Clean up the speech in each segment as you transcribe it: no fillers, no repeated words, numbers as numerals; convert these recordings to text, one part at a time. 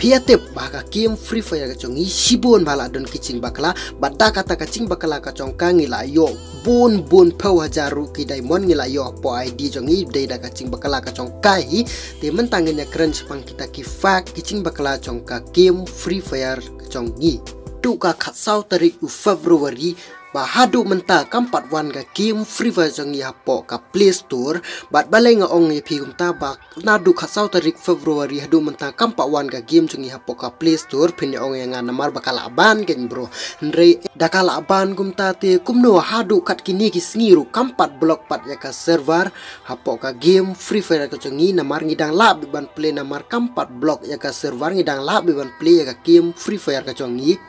piatip baka game Free Fire kacong i sibon bala don kicing bakala bata kata kacing bakala kacong ngila yo bun pau hajaru ki diamond ngila yo po ID jong i dai kacing bakala kacong kai te mentangnya keren sepang kita ki fak kicing bakala cong ka game Free Fire kacong i tu ka khatsau tarik u Februari bahadu menta kampat wan ka game Free Fire jong i hapo ka Play Store bat balai nga ong pi kumta bak nadu khatsau tarik Februari hadu menta kampat wan ka game jong i hapo ka Play Store pin ong yang namar bakala ban ken bro ndre dakala ban kumta te kumno hadu kat kini ki sngiru kampat blok pat ya ka server hapo ka game Free Fire ka jong i namar ngidang lab ban play namar kampat blok ya ka server ngidang lab ban play ya ka game Free Fire ka jong i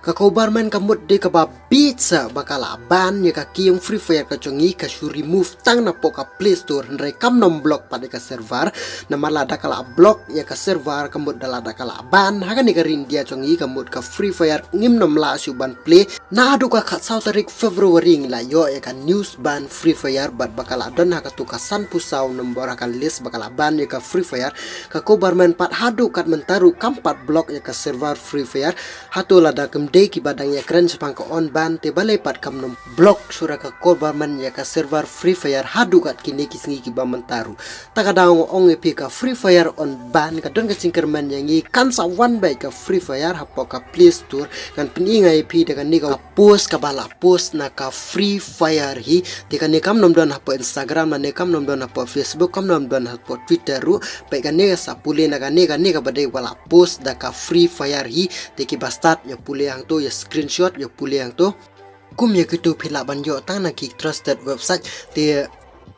Kakobarman kamut de kaba pizza bakala ban ya ka game Free Fire ka chongi ka shu remove tang na po ka Play Store ndre kam nom block pada ka server na malada kala block ya ka server kamut dalada kala ban haga ni ka rindia chongi kamut ka Free Fire ngim nom la shu ban play na adu ka khatsau tarik Februari ngila yo ya ka news ban Free Fire bat bakala don haka tu ka san pusau nombor ka list bakala ban ya ka Free Fire Kakobarman pat hadu kat mentaru kampat block ya ka server Free Fire hatu lada day ki badang ya keren sepang ka on ban te balai pat kam nom blok sura ka korban ya ka server Free Fire hadu kat kini kisngi ki ba mentaru takadang ong epi ka Free Fire on ban ka don ka cingkerman yang i kan sa one by ka Free Fire hapo ka Play Store kan peningai epi de kan ni ka post ka bala post na ka Free Fire hi de kan ni kam nom don hapo Instagram na ni kam nom don hapo Facebook kam nom don hapo Twitter ru pai kan ni sa pule na kan ni ka badai wala post da ka Free Fire hi de ki bastat ya pule yang tu ya screenshot ya pule yang tu kum ya kitu pila banjo tang na ki trusted website te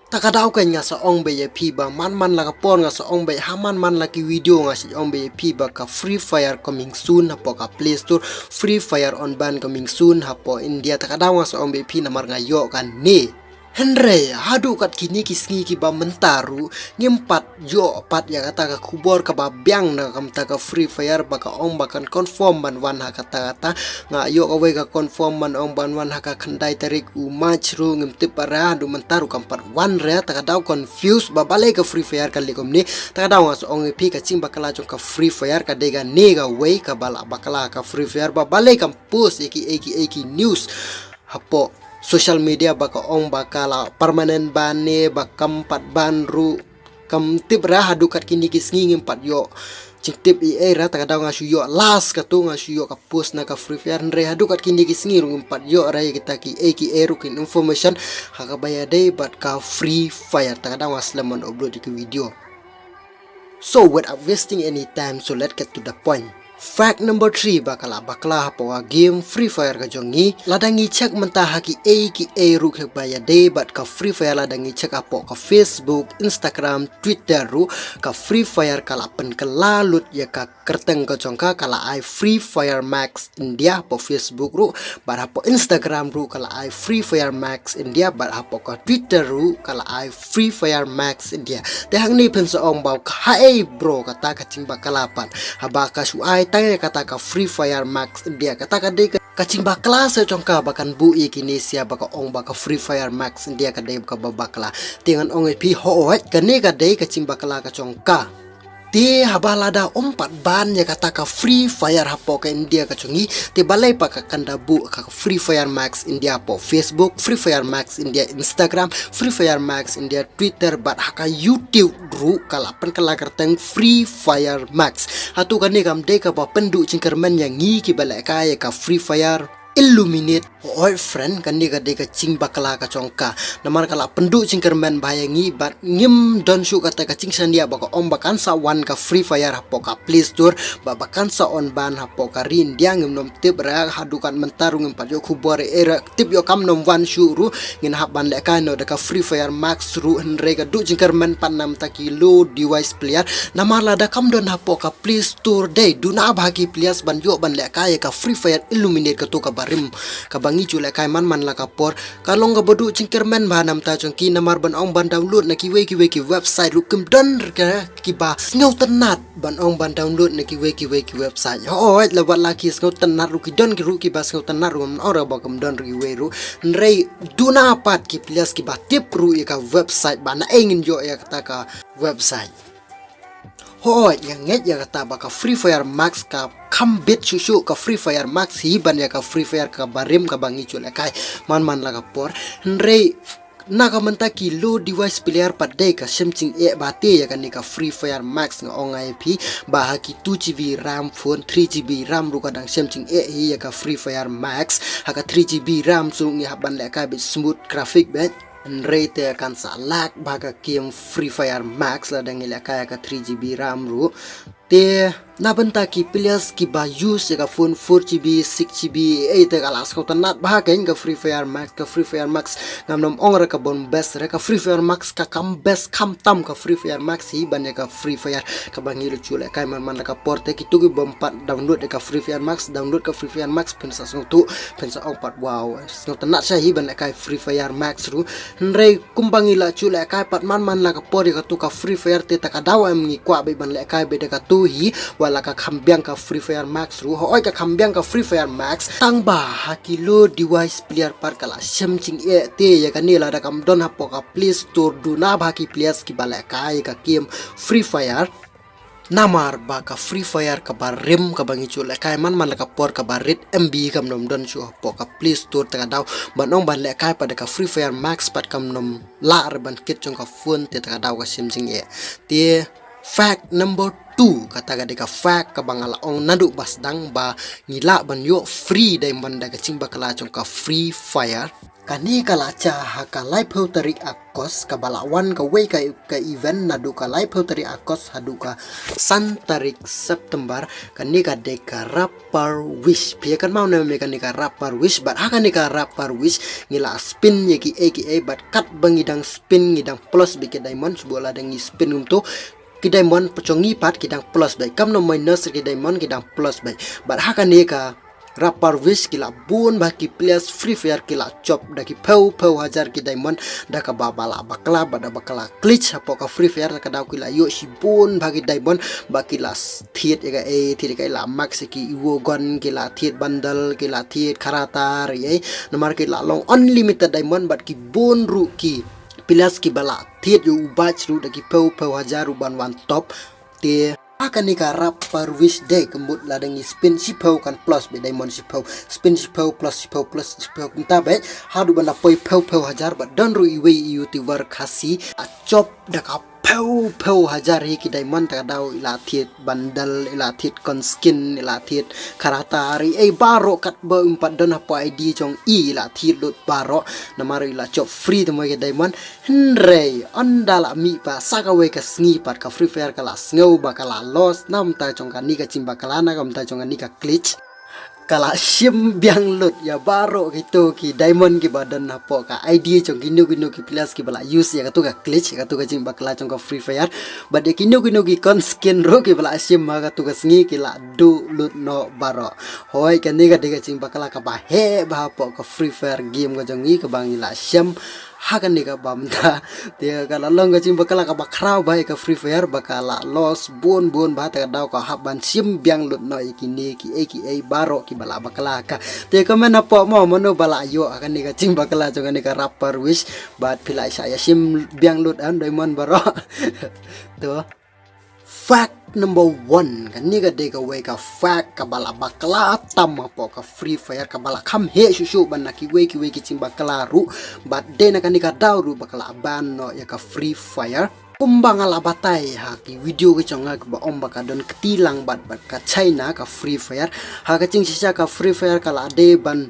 takadau kan nga sa ong be ya pi ba man la ka pon nga sa ong be haman man la ki video nga si ong be ya pi ba ka Free Fire coming soon hapo ka Play Store Free Fire on ban coming soon hapo India takadau nga sa ong be pi namar nga yo kan ni Henry hadu kat kini kisngi ki ba mentaru ngimpat yo pat ya kata ka kubor ka ba biang na kamta ka Free Fire baka ong bakan confirm ban wan ha kata nga yo ka we ka confirm man ong ban wan ha ka khandai tarik u match ru ngimtip para hadu mentaru kampat wan re ta daw confuse ba balai ka Free Fire ka likom ni ta daw nga so ong pi ka ching bakala jong ka Free Fire ka dega nega we ka bala bakala ka Free Fire ba balai kam post eki news hapo social media baka ong bakala permanen bane bakam pat banru kam tip ra hadu kat kini kisngi ngimpat yo cik tip ra ta daw nga yo last ka tu nga yo ka post na ka Free Fire re hadu kat kini kisngi ngimpat yo ra kita ki rukin information haka bayade bat ka Free Fire ta daw nga slamon upload di video. So without wasting any time, so let's get to the point. Fact number 3 bakala hapo game Free Fire ka jongi ladangi cek mentah ki ru ke baya de bat ka Free Fire ladangi cek apo ka Facebook Instagram Twitter ru ka Free Fire kala pen kelalut ya ka kerteng ka jongka kala ai Free Fire Max India po Facebook ru bat hapo Instagram ru kala ai Free Fire Max India bat hapo ka Twitter ru kala ai Free Fire Max India te hang ni pen so ong bau hai bro kata kacing bakalapan habaka su ai tanya kata ka Free Fire Max India kata ka de kacing bakla sa chongka bakan bu Indonesia baka ong baka Free Fire Max India ka de baka babakla tingan ong pi ho kane ka de kacing bakla ka chongka ti habalada ompat ban ya kata ka Free Fire hapo ka India ka chongi ti balai pa ka kanda bu ka Free Fire Max India po Facebook Free Fire Max India Instagram Free Fire Max India Twitter bat haka YouTube ru kala pen kala kerteng Free Fire Max hatu kan ni kam de ka pa pendu cingkerman yang ngi ki balai ka ya ka Free Fire Illuminate oi friend kan ni ka de ka cing bakala ka chongka namar kala pendu cingkerman bayangi bat ngim don shu kata ka cing sandia baka om bakan sa wan ka Free Fire hapo ka Play Store bakan sa on ban hapo ka rin dia ngim nom tip ra hadukan mentarung ngim padyo kubore era tip yo kam nom wan shu ru ngin hab ban le ka no de ka Free Fire Max ru henre ka du cingkerman panam ta kilo device player namar lada kam don hapo ka Play Store day du na bagi players ban yo ban le ka Free Fire Illuminate ka to ka rim kabangi chule kai man la kapor kalong ga bodu cingkerman banam ta chongki namar ban ong ban download na ki website rukum don ki ba ngau tenat ban ong ban download na ki website oh la wat laki ngau tenat ruki don ki ruki bas ngau tenat rum ora ba kum don ri ru nrei duna pat ki plias ki ba tip ru ka website bana engin jo ya kata ka website Hoi yang nget ya kata baka Free Fire Max ka kambit susu ka Free Fire Max hiban ya ka Free Fire ka barim ka bangi chule kai man la ka por nrei naga mentaki low device player padai ka semching bate ya kan ka Free Fire Max nga ongai pi bahaki 2GB RAM phone 3GB RAM ru kadang semching hi ya ka Free Fire Max haka 3GB RAM su ngi haban le ka bit smooth graphic bet nrei te kan sa lak baga game Free Fire Max la dang ila kaya ka 3GB RAM ru te nabenta ki players ki ba use ka phone 4GB 6GB te kalas ko tanat ba ka Free Fire Max ngamnom ong ka bon best ka Free Fire Max ka kam best kam tam ka Free Fire Max hi ban ka Free Fire ka bangil chule kai man ka porte ki tugi bom pat download ka Free Fire Max pensa tu pensa ong pat wow so tanat sa hi ban ka Free Fire Max ru nrei kumbangila chule kai pat man la ka por ka tu ka Free Fire te ta ka dawa mi kwa be ban le kai be ka tu hi wala ka kambiang ka Free Fire Max ru hoi ka kambiang ka Free Fire Max tang ba hakilo device player par kala semching te ya kanila da kam don hapo ka Play Store du na ba ki players ki bala kai ka game Free Fire namar ba ka Free Fire ka barim ka bangi chule kai man ka por ka barit MB kam nom don chu po ka Play Store ta daw banong ban le kai pada ka Free Fire Max pat kam nom la ban kit chong ka phone te ta daw ka semching te fact number 2 kata ka fact ka bangala ong nadu basdang ba ngila ban yo free dai banda ka ching bakala chong ka Free Fire kani kala cha haka live tarik akos ka balawan ka way ka event nadu ka live tarik akos hadu ka santarik September kani ka deka rapper wish pia kan mau na me kani ka rapper wish but haka ni ka rapper wish ngila spin yaki aka but kat bangidang spin ngidang plus bike diamond bola dangi spin untuk ki diamond pechongi pat kidang plus by kam no minus ki diamond kidang plus by but haka ni ka rapper wish kila bun ba ki players Free Fire kila chop da ki pau hajar ki diamond da ka babala bakla bada bakla glitch hapo ka Free Fire ka daw kila yo si bun ba ki diamond ba kila thiet ga thiet ka ila max ki iwo gun kila thiet bundle kila thiet karatar ye nomor kila long unlimited diamond but ki bun ru ki pilas ki bala thiet yu batch ru da ki pau hajar ru ban one top te akan ni ka rapper wish day kembut ladang spin si pau kan plus be diamond si pau spin si pau plus kunta be hadu banda poi pau hajar ba don ru iwe yu ti war khasi a chop da ka pau hajar hi ki diamond ta daw ila thiet bandal ila thiet kon skin ila thiet karatari baro kat ba umpat don apa ID chong ila thiet lut baro namaru ila chop free to ki diamond henrei andala mi pa sakawe ka sngi pat ka Free Fire kala sngo bakala loss nam ta chong ka ni ka chimba kala na kam ta chong ka ni ka glitch kala sim biang lut ya baro gitu ki diamond ki badan hapo ka ID chong kinu ki plus ki bala use ya ka tu ka glitch ka tu ka jing bakla chong ka Free Fire but de kinu ki kon skin ro ki bala sim ma ka tu ka sngi ki la du lut no baro hoi ka ni ka de ka jing bakla ka ba he ba hapo ka Free Fire game ka jong i ka bang ila sim hakan ni ka bamta dia kala long ka chim bakala ka bakraw ba ka Free Fire bakala loss bon ba ta daw ka haban sim biang lut no ikini ki baro ki bala bakala ka te ka mena po mo mono bala yo akan ni ka chim bakala jong ni ka rapper wish but pilai saya sim biang lut an diamond baro to fact number 1 kan ni ka de ka way ka fact ka bala bakla tam po ka Free Fire ka bala kam he susu ban ki way ki chim bakla ru but de na kan ni ka daw ru bakla ban no ya ka Free Fire kumbang ala batai ha ki video ki chonga ka ba om baka don ketilang bat ka China ka Free Fire ha ka ching sisa ka Free Fire kala de ban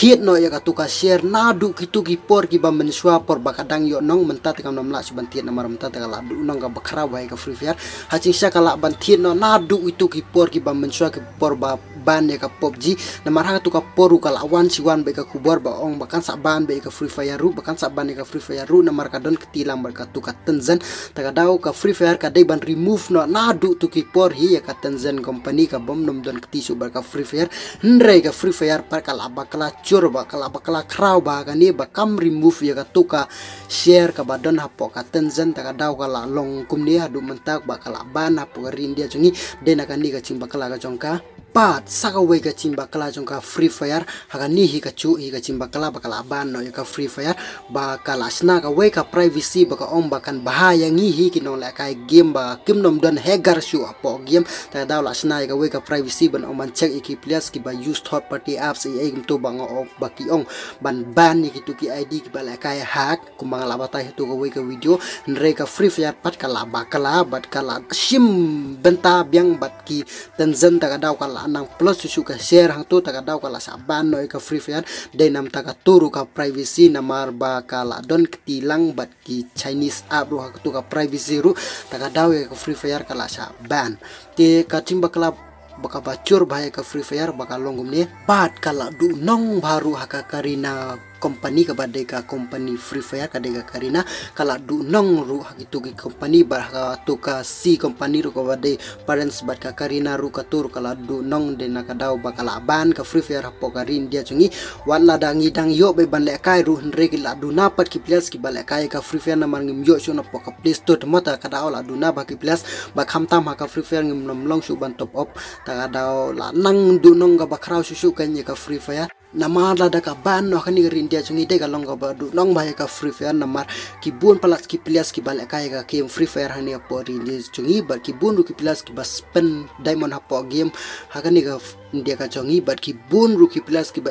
thiet no ya ka tu ka share na du ki tu ki por ki ba mensua por bakadang yo nong mentat kam nam la suban thiet na mar mentat ka la du nong ka bakra bai ka Free Fire ha ching sha kala ban thiet no na du itu ki por ki ba mensua ki por ba ban ya ka PUBG na mar ha tu ka poru kala wan si wan bai ka kubor ba ong bakan sa ban bai ka Free Fire ru bakan sa ban ya ka Free Fire ru na mar ka don ketilang bar ka tu ka Tenzan ta ka daw ka Free Fire ka dai ban remove no na du tu ki por hi ya ka Tenzan company ka bom nom don ketisu bar ka Free Fire ndre ka Free Fire par kala bakala chur bakala kraw ba ka ni bakam remove ya ka tu ka share ka badon hapo ka Tenzan ta ka daw kala long kumni hadu mentak bakala ban hapo ka rindia chungi de na ka ni ka ching bakala ka chongka bat sakawe ka cing bakala jong ka Free Fire haga ni hi ka chu hi ka cing bakala ban no ka Free Fire bakala sna ka we ka privacy baka om bakan bahaya ngi hi kinong la kai game ba kimnom don hacker shu apo game ta daw la sna ka we ka privacy ban om man check iki players ki ba use third party apps e gum to bang of baki ong ban ni ki tu ki ID ki ba la kai hack kumang la batai tu ka we ka video nre ka Free Fire pat kala bakala bat kala sim benta biang bat ki Tanzan ta daw kala anang plus susu ka share hang tu ta daw kala sa ban no ka Free Fire de nam ta ka turu ka privacy namar ba kala don ketilang bat ki Chinese app ru tu ka privacy ru ta daw ka Free Fire kala sa ban te ka timba kala baka bacur bahaya ka Free Fire baka longgum ni bat kala du nong baru haka karina company ka badai ka company Free Fire ka dega karina kala du nong ru hakitu ki company bar ka tu ka si company ru ka badai parents bat ka karina ru ka tur kala du nong de na ka daw bakala ban ka Free Fire hapo karin dia chungi wala dangi dang yo be ban le kai ru nre ki la du na pat ki players ki bale kai ka Free Fire na man ngim yo shu na po ka Play Store mata ka daw la du na ba ki players ba kham tam ha ka Free Fire ngim nom long shu ban top up ta ka daw la nang du nong ka ba kraw shu kan ka Free Fire namar la da ka ban no kani rin dia chungi de ka long ka ba du long ba ka Free Fire namar ki bun palas ki players ki bale kai ka game Free Fire hani apo rin dia chungi ba ki bun ru ki players ki ba spend diamond hapo game hakani ka dia ka chungi ba ki bun ru ki players ki ba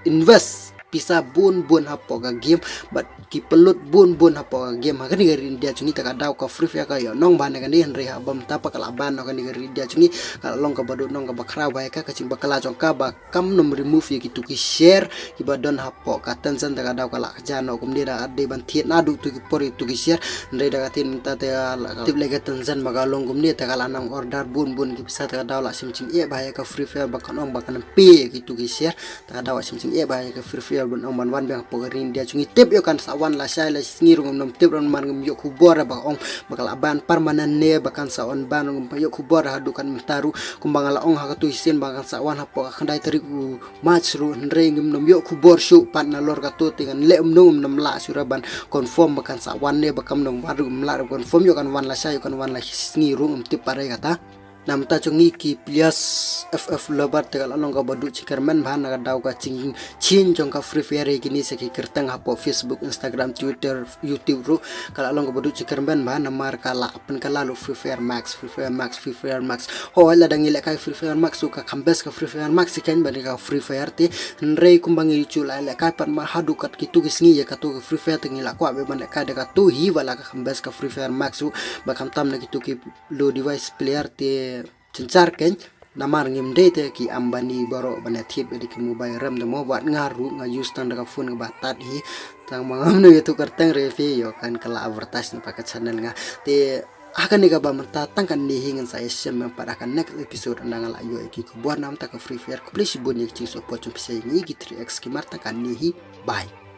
invest pisa bun hapo ka game but ki pelut bun hapo ka game hakani garin dia chungi ta ka daw ka Free Fire ka yo nong ban ka ni henry habam ta pa kala ban no kani garin dia chungi kala long ka badu nong ka bakra ba ka kaching bakala chong ka ba kam nom remove ye ki tu ki share ki ba don hapo ka Tanzan ta ka daw kala jano kum dia da ade ban thiet na du tu ki pori tu ki share ndai da ka tin ta ta tip le ka Tanzan maga long kum dia ta kala nang order bun ki bisa ta ka daw la sim ching e ba ka Free Fire ba kan ong ba kan pe ki tu ki share ta ka daw sim ching e ba ka Free Fire bun ong ban wan bang pogarin dia chungi tip yo kan sawan la sai la ngirung nom tip ron man ngum yo kubora ba ong bakal ban permanen ne bakan sawan ban ngum yo kubora hadu kan mentaru kumbang la ong ha tu hisen bakan sawan ha po khandai teriku match ru nre ngum nom yo kubor shu pan na lor ka tu tingan le nom nom la suraban confirm bakan sawan ne bakam nom baru la confirm yo kan wan la sai yo kan wan la ngirung tip pare kata nam ta chungi ki plias FF lobar tegal along ka badu chikerman ban na daw ka chin jong ka Free Fire kini se ki kertang hapo Facebook Instagram Twitter YouTube ru kala along ka badu chikerman ban na mar kala apen kala lu Free Fire Max ho ala dang ile kai Free Fire Max ka kambes ka Free Fire Max kan ban ka Free Fire te nrei kumbangi chula ile kai pan ma hadu kat kitu gisngi ya ka tu Free Fire tingila kwa be ban ka de ka tu hi wala ka kambes ka Free Fire Max ba kam tam na kitu ki lo device player te cencar ken namar ngim date ki ambani baro bana thiep di ki mobile ram de mo wat ngaru nga use tan ka phone ka batat hi tang mangam no itu kerteng review yo kan kala advertise na pakai channel nga te akan ni ka ba manta tangkan ni hingan saya sem pada kan next episode nang la yo ki ko buat nam ta ka Free Fire ko please bon yek chi so po chum pisay ngi 3x ki marta kan ni hi bye.